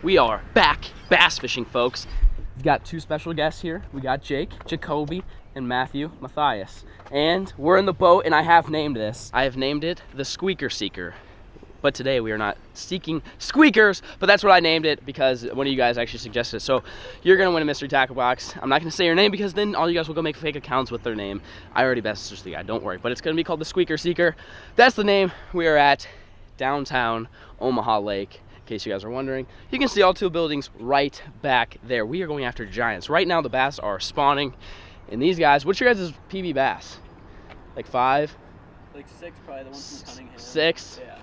We are back bass fishing, folks. We've got two special guests here. We got Jake, Jacoby, and Matthias. And we're in the boat, and I have named this. I have named it the Squeaker Seeker. But today we are not seeking squeakers, but that's what I named it because one of you guys actually suggested it. So you're gonna win a mystery tackle box. I'm not gonna say your name because then all you guys will go make fake accounts with their name. I already messaged the guy, don't worry. But it's gonna be called the Squeaker Seeker. That's the name. We are at downtown Omaha Lake. In case you guys are wondering, you can see all two buildings right back there. We are going after giants. Right now the bass are spawning, and these guys, what's your guys' PB bass? Like 5? Like 6 probably, the ones from Cunningham. 6? Yeah.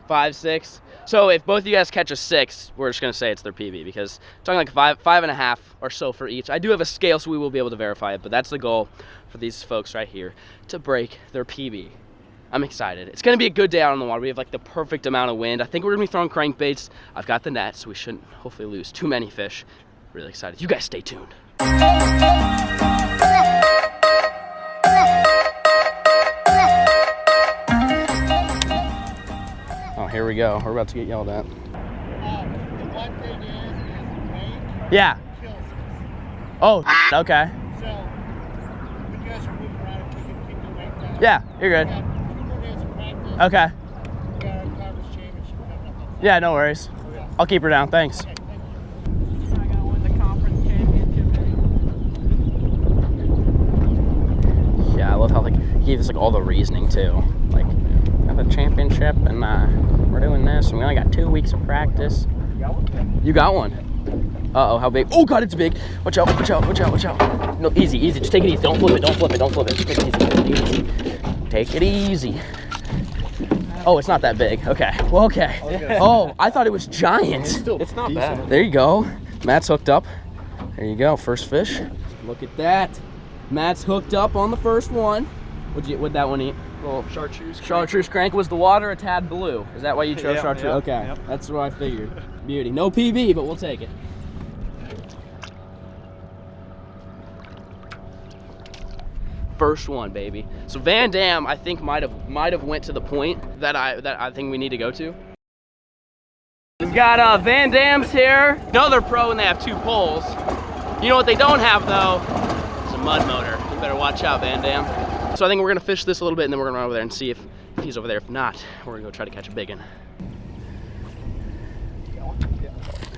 5, 6? Yeah. So if both of you guys catch a 6, we're just gonna say it's their PB because I'm talking like 5.5 or so for each. I do have a scale so we will be able to verify it, but that's the goal for these folks right here, to break their PB. I'm excited. It's gonna be a good day out on the water. We have like the perfect amount of wind. I think we're gonna be throwing crankbaits. I've got the net, so we shouldn't hopefully lose too many fish. Really excited. You guys stay tuned. Oh, here we go. We're about to get yelled at. The one thing is weight Yeah. kills us. Oh, okay. So, when you guys are moving around, if we can keep the weight down. Yeah, you're good. We got 2 more days of practice. Okay. We got our conference championship coming up on Yeah, no worries. Saturday. I'll keep her down. Thanks. Okay, thank you. I gotta win the conference championship. Yeah, I love how like he gave us like all the reasoning too. Like, we have a championship and we're doing this and we only got 2 weeks of practice. You got one? Uh-oh, how big? Oh god, it's big. Watch out, watch out, watch out, watch out. No, easy, easy. Just take it easy. Don't flip it, don't flip it, don't flip it. Just take it easy. Take it easy. Oh, it's not that big. Okay. Well, okay. Oh, I thought it was giant. It's not bad. There you go. Matt's hooked up. There you go. First fish. Look at that. Matt's hooked up on the first one. What'd that one eat? Well, chartreuse. Chartreuse crank. Was the water a tad blue? Is that why you chose chartreuse? Yeah, okay. yep. That's what I figured. Beauty. No PB, but we'll take it. First one, baby. So Van Dam, I think might have went to the point that I think we need to go to. We've got Van Dams here. No, they're pro and they have 2 poles. You know what they don't have though? It's a mud motor. You better watch out, Van Dam. So I think we're gonna fish this a little bit and then we're gonna run over there and see if he's over there. If not, we're gonna go try to catch a big one.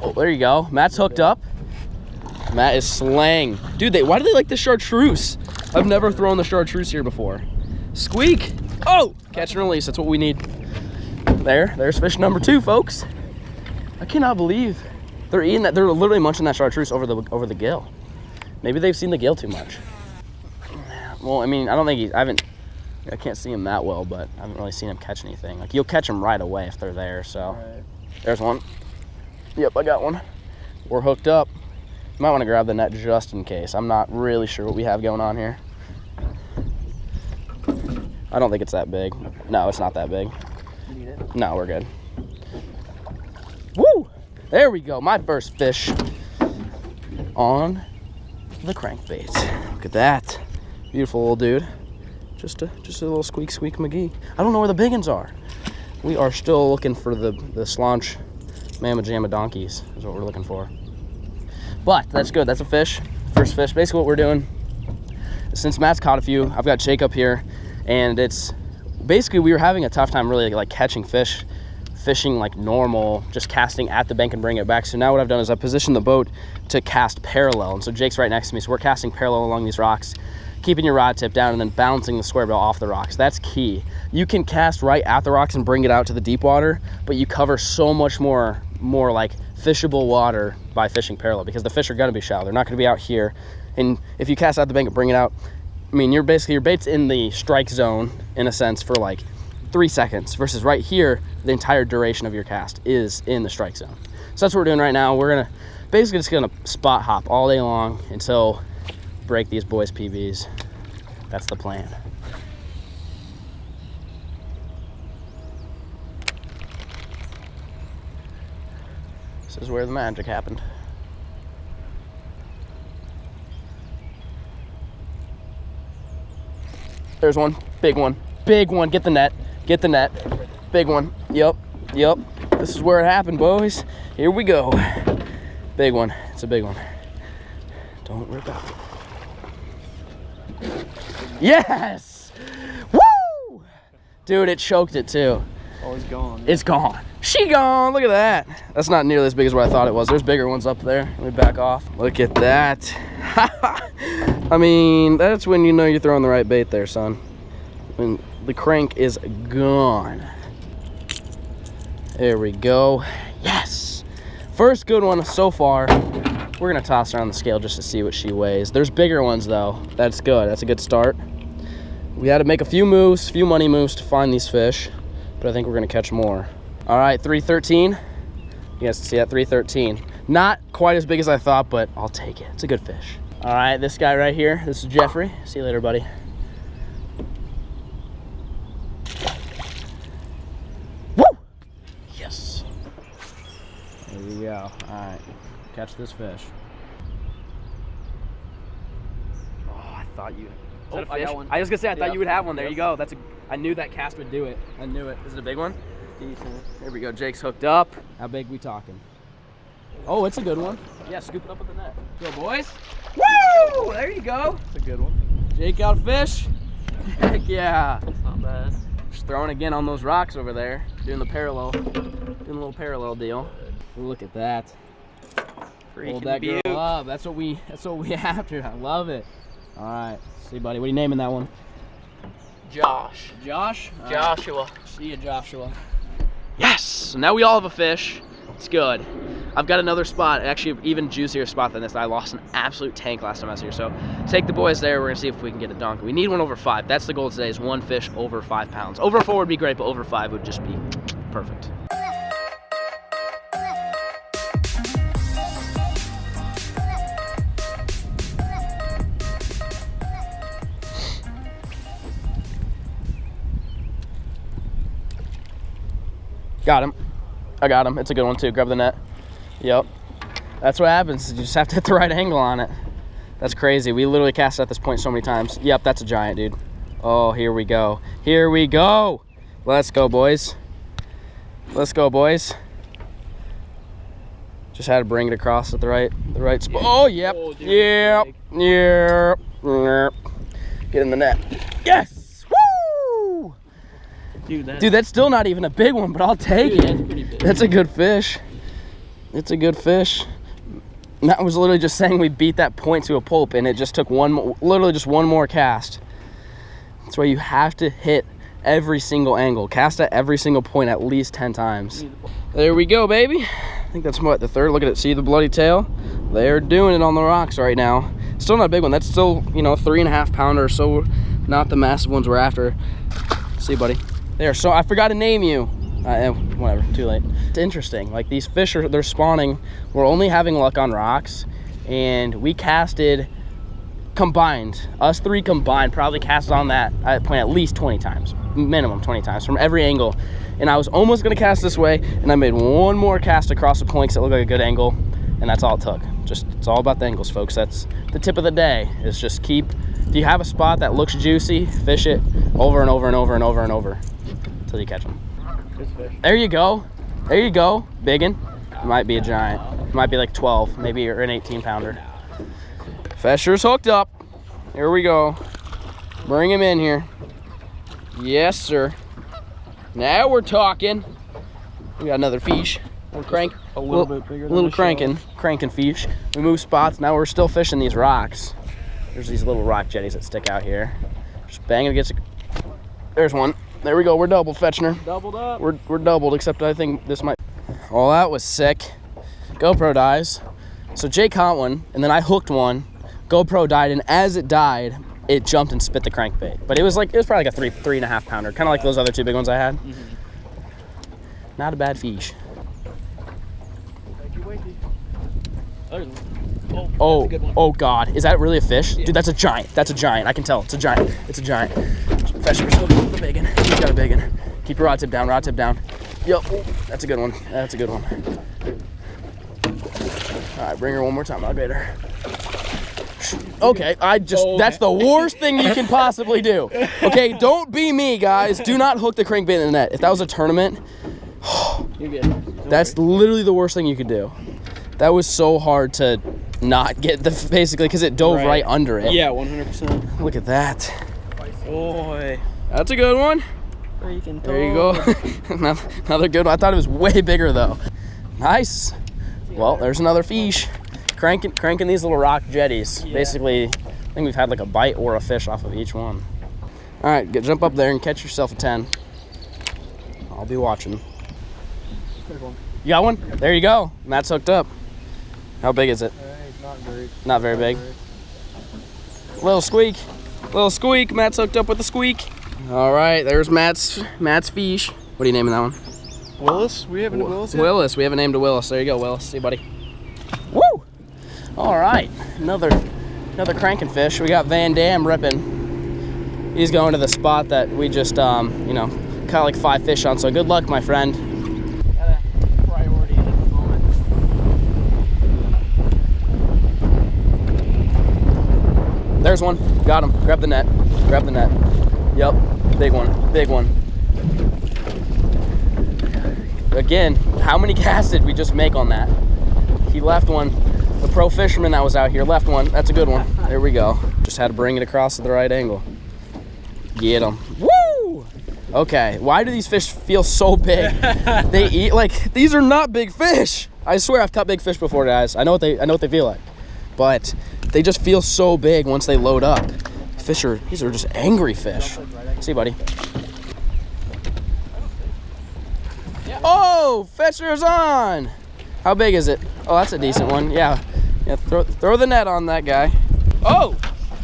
Oh, there you go. Matt's hooked up. Matt is slaying. Dude, why do they like the chartreuse? I've never thrown the chartreuse here before. Squeak! Oh! Catch and release, that's what we need. There's fish number 2, folks. I cannot believe they're eating that. They're literally munching that chartreuse over the gill. Maybe they've seen the gill too much. Well, I mean, I don't think I can't see him that well, but I haven't really seen him catch anything. Like, you'll catch them right away if they're there, so. Right. There's one. Yep, I got one. We're hooked up. Might want to grab the net just in case. I'm not really sure what we have going on here. I don't think it's that big. No, it's not that big. You need it? No, we're good. Woo! There we go. My first fish on the crankbait. Look at that. Beautiful little dude. Just a little squeak McGee. I don't know where the big ones are. We are still looking for the slaunch mamma jamma donkeys is what we're looking for. But that's good. That's a fish. First fish. Basically what we're doing, since Matt's caught a few, I've got Jake up here, and it's basically we were having a tough time really like catching fish, fishing like normal, just casting at the bank and bringing it back. So now what I've done is I've positioned the boat to cast parallel, and so Jake's right next to me, so we're casting parallel along these rocks, keeping your rod tip down and then bouncing the square bill off the rocks. That's key. You can cast right at the rocks and bring it out to the deep water, but you cover so much more like fishable water by fishing parallel because the fish are gonna be shallow. They're not gonna be out here. And if you cast out the bank and bring it out, I mean, your bait's in the strike zone in a sense for like 3 seconds versus right here, the entire duration of your cast is in the strike zone. So that's what we're doing right now. We're gonna basically just gonna spot hop all day long until break these boys' PBs. That's the plan. This is where the magic happened. There's one, big one, big one. Get the net, get the net. Big one, yep. This is where it happened, boys. Here we go. Big one. It's a big one. Don't rip out. Yes! Woo! Dude, it choked it too. Oh, it's gone. It's gone. She gone. Look at that. That's not nearly as big as what I thought it was. There's bigger ones up there. Let me back off. Look at that. I mean, that's when you know you're throwing the right bait there, son. When the crank is gone. There we go. Yes. First good one so far. We're gonna toss her on the scale just to see what she weighs. There's bigger ones though. That's good. That's a good start. We had to make a few moves, few money moves to find these fish, but I think we're gonna catch more. All right, 313. You guys can see that, 313. Not quite as big as I thought, but I'll take it. It's a good fish. All right, this guy right here, this is Jeffrey. See you later, buddy. Woo! Yes. There we go. All right, catch this fish. Oh, I thought you. Oh, Is that a I fish? got one. I was gonna say I thought Yep. you would have one. There Yep. you go. I knew that cast would do it. I knew it. Is it a big one? Decent. There we go. Jake's hooked up. How big we talking? Oh, it's a good one. Yeah, scoop it up with the net. Go, boys. Woo! There you go. That's a good one. Jake got a fish. Heck yeah. That's not bad. Just throwing again on those rocks over there. Doing the little parallel deal. Look at that. Hold that girl up. That's what we after. I love it. All right. See, buddy. What are you naming that one? Josh. Josh? Joshua. See ya, Joshua. Yes! So now we all have a fish. It's good. I've got another spot, actually even juicier spot than this. I lost an absolute tank last time I was here. So take the boys there. We're gonna see if we can get a dunk. We need one over 5. That's the goal today, is one fish over 5 pounds. Over 4 would be great, but over 5 would just be perfect. Got him. I got him. It's a good one too. Grab the net. Yep. That's what happens. You just have to hit the right angle on it. That's crazy. We literally cast at this point so many times. Yep, that's a giant, dude. Oh, here we go. Here we go. Let's go, boys. Let's go, boys. Just had to bring it across at the right spot. Oh, yep. Oh, dude, Yep. Yep. Get in the net. Yes. Woo! Dude, That's still not even a big one, but I'll take it. That's pretty big. That's a good fish. It's a good fish. Matt was literally just saying we beat that point to a pulp, and it just took literally just one more cast. That's why you have to hit every single angle. Cast at every single point at least 10 times. There we go, baby. I think that's what, the third. Look at it. See the bloody tail? They're doing it on the rocks right now. Still not a big one. That's still, 3.5 pounder, so not the massive ones we're after. See, buddy. There. So I forgot to name you. Whatever, too late. It's interesting. Like, these fish they're spawning. We're only having luck on rocks, and we casted combined. Us 3 combined probably casted on that point at least 20 times, minimum 20 times from every angle. And I was almost gonna cast this way, and I made one more cast across the point because it looked like a good angle, and that's all it took. It's all about the angles, folks. That's the tip of the day. Is just keep. If you have a spot that looks juicy, fish it over and over and over and over and over until you catch them. There you go. There you go. Biggin. It might be a giant. It might be like 12, maybe, or an 18 pounder. Fisher's hooked up. Here we go. Bring him in here. Yes, sir. Now we're talking. We got another fish. We'll crank. A little bit bigger than little the cranking fish. We move spots. Now we're still fishing these rocks. There's these little rock jetties that stick out here. Just banging against it. There's one. There we go. We're double fetching her. Doubled up. We're doubled, except I think this might. Oh, that was sick. GoPro dies. So Jake caught one, and then I hooked one. GoPro died, and as it died, it jumped and spit the crankbait. But it was probably like a 3.5 pounder, kind of like those other 2 big ones I had. Not a bad fish. Oh, oh God, is that really a fish? Yeah. Dude, that's a giant. That's a giant. I can tell. It's a giant. It's a giant. Fisherman's hooking with the big one. He's got a big one. Keep your rod tip down. Rod tip down. Yep. That's a good one. That's a good one. All right, bring her one more time. I'll get her. Okay, that's the worst thing you can possibly do. Okay, don't be me, guys. Do not hook the crankbait in the net. If that was a tournament, You're good. No That's worries. literally the worst thing you could do. That was so hard to not get the, basically, because it dove right under it. Yeah, 100%. Look at that. Boy. That's a good one. Freaking There you go. Another good one. I thought it was way bigger though. Nice. Well, there's another fish. Cranking these little rock jetties. Yeah. Basically, I think we've had like a bite or a fish off of each one. All right, jump up there and catch yourself a 10. I'll be watching. You got one? There you go. Matt's hooked up. How big is it? Not very big. Little squeak. Little squeak. Matt's hooked up with the squeak. All right, there's Matt's fish. What are you naming that one? Willis? We haven't Willis yet? Willis. We haven't named a Willis. There you go, Willis. See you, buddy. Woo! All right, another cranking fish. We got Van Dam ripping. He's going to the spot that we just, you know, caught like 5 fish on. So good luck, my friend. Got a priority at the moment. There's one. Got him. Grab the net. Grab the net. Yep. Big one. Big one. Again, how many casts did we just make on that? He left one. The pro fisherman that was out here left one. That's a good one. There we go. Just had to bring it across at the right angle. Get them. Woo! Okay, why do these fish feel so big? They eat like, these are not big fish. I swear I've caught big fish before, guys. I know what they feel like. But they just feel so big once they load up. These are just angry fish. See you, buddy. Oh, Fetcher's on. How big is it? Oh, that's a decent one. Yeah, throw the net on that guy. Oh,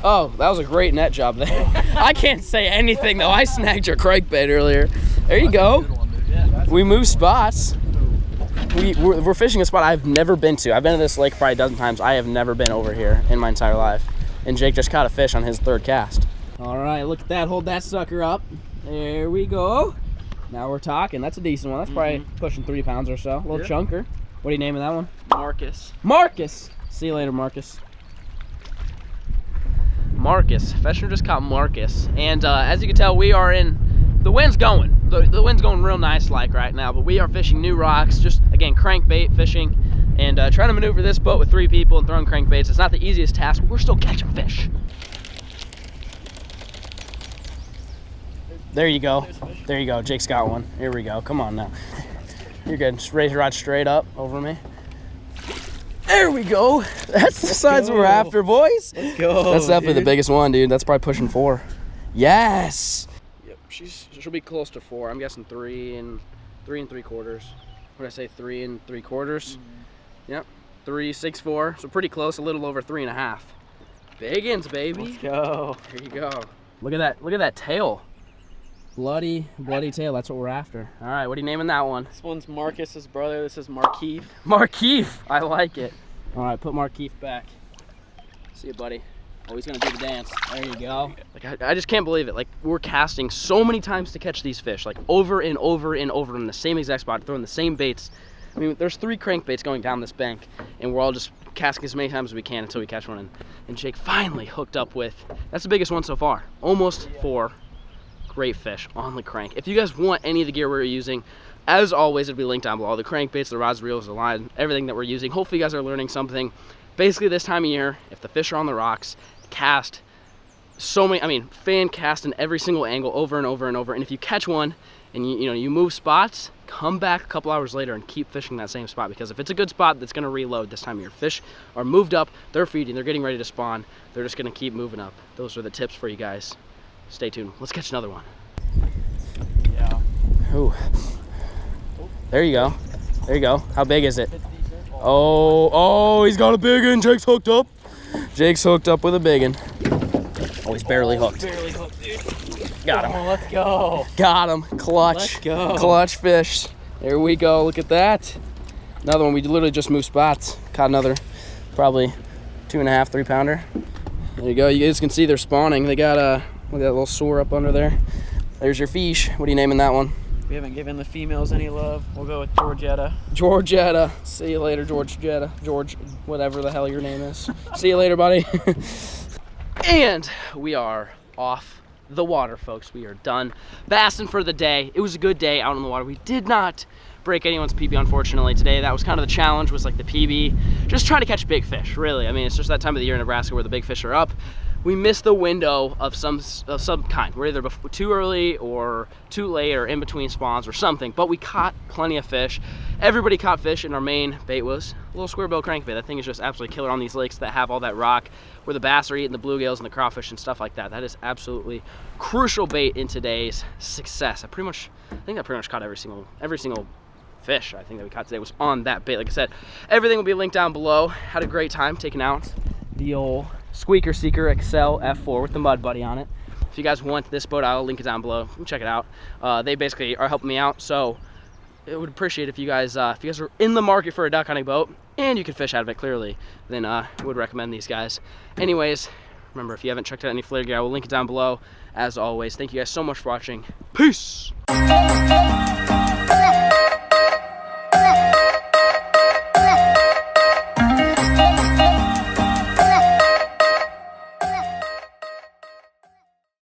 that was a great net job there. I can't say anything though. I snagged your crankbait earlier. There you go. We move spots. We're fishing a spot I've never been to. I've been to this lake probably a dozen times. I have never been over here in my entire life. And Jake just caught a fish on his 3rd cast. All right, look at that. Hold that sucker up. There we go. Now we're talking. That's a decent one. That's probably pushing 3 pounds or so. A little chunker. What are you naming that one? Marcus. Marcus. See you later, Marcus. Marcus. Fisherman just caught Marcus. And as you can tell, we are in, the wind's going. The wind's going real nice like right now, but we are fishing new rocks. Just, again, crankbait fishing. And trying to maneuver this boat with 3 people and throwing crankbaits. It's not the easiest task, but we're still catching fish. There you go. There you go. Jake's got one. Here we go. Come on now. You're good. Just raise your rod straight up over me. There we go. That's the size we're after, boys. Let's go. That's definitely the biggest one, dude. That's probably pushing 4. Yes. Yep. She'll be close to 4. I'm guessing 3 and 3/4. What did I say? 3 3/4. Yep. 3.64. So pretty close. A little over 3.5. Biggins, baby. Let's go. There you go. Look at that. Look at that tail. Bloody tail. That's what we're after. All right, what are you naming that one? This one's Marcus's brother. This is Markeith. Markeith. I like it. All right, put Markeith back. See you, buddy. Oh, he's gonna do the dance. There you go. Like I just can't believe it. Like we're casting so many times to catch these fish, like over and over and over in the same exact spot, throwing the same baits. I mean, there's 3 crankbaits going down this bank, and we're all just casting as many times as we can until we catch one. And Jake finally hooked up with, that's the biggest one so far. Almost 4. Great fish on the crank. If you guys want any of the gear we're using, as always, it'll be linked down below. The crankbaits, the rods, reels, the line, everything that we're using. Hopefully you guys are learning something. Basically this time of year, if the fish are on the rocks, cast so many, I mean, fan cast in every single angle over and over and over. And if you catch one and you move spots, come back a couple hours later and keep fishing that same spot, because if it's a good spot, that's gonna reload this time of year. Fish are moved up, they're feeding, they're getting ready to spawn. They're just gonna keep moving up. Those are the tips for you guys. Stay tuned. Let's catch another one. Yeah. Ooh. There you go. There you go. How big is it? Oh, he's got a big one. Jake's hooked up. Jake's hooked up with a big one. Oh, he's barely hooked. Barely hooked, dude. Got him. Oh, let's go. Got him. Clutch. Let's go. Clutch fish. There we go. Look at that. Another one. We literally just moved spots. Caught another probably 2.5, 3 pounder. There you go. You guys can see they're spawning. They got a, look at that little sore up under there. There's your fish. What are you naming that one? We haven't given the females any love. We'll go with Georgetta. Georgetta. See you later, Georgetta. George, whatever the hell your name is. See you later, buddy. And we are off the water, folks. We are done bassing for the day. It was a good day out on the water. We did not break anyone's PB, unfortunately. Today, that was kind of the challenge, was like the PB. Just trying to catch big fish, really. I mean, it's just that time of the year in Nebraska where the big fish are up. We missed the window of some kind. We're either too early or too late or in between spawns or something, but we caught plenty of fish. Everybody caught fish, and our main bait was a little square bill crankbait. That thing is just absolutely killer on these lakes that have all that rock, where the bass are eating the bluegills and the crawfish and stuff like that. That is absolutely crucial bait in today's success. I think I pretty much caught every single fish I think that we caught today was on that bait. Like I said, everything will be linked down below. Had a great time taking out the old Squeaker Seeker XL F4 with the Mud Buddy on it. If you guys want this boat, I'll link it down below. You can check it out. They basically are helping me out, so I would appreciate if you guys are in the market for a duck hunting boat and you can fish out of it clearly, then I would recommend these guys. Anyways, remember, if you haven't checked out any Flair gear, I will link it down below. As always, thank you guys so much for watching. Peace!